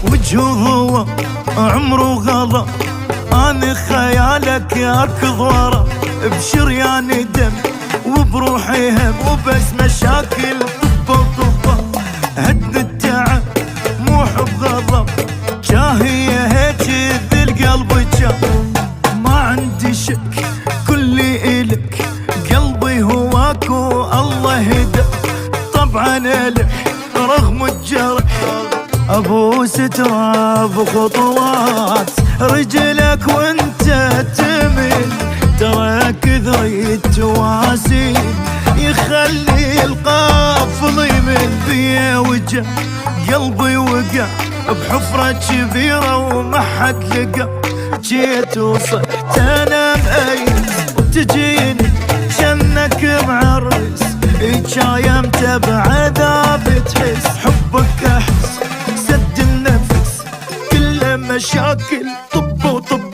وجهه هو عمره غلا، أنا خيالك يركض ورا بشريان دم وبروحي هم، وبس مشاكل طبة هد التعب مو حب غضب، جاهية هيك ذي القلب جا. ما عندي شك كلي إلك، قلبي هواك والله هدى، طبعا لك رغم الجرح ابوس تراب خطوات رجلك وانت تمل، ترى كثر التواسي يخلي القافل يمل بيه وجع. قلبي وقع بحفرة كبيرة وما حد لقى، جيت وصحت انا مأيس وتجيني شنك معرس، شايمت بعذاب تحس حبك احس سد النفس، كله مشاكل طب وطب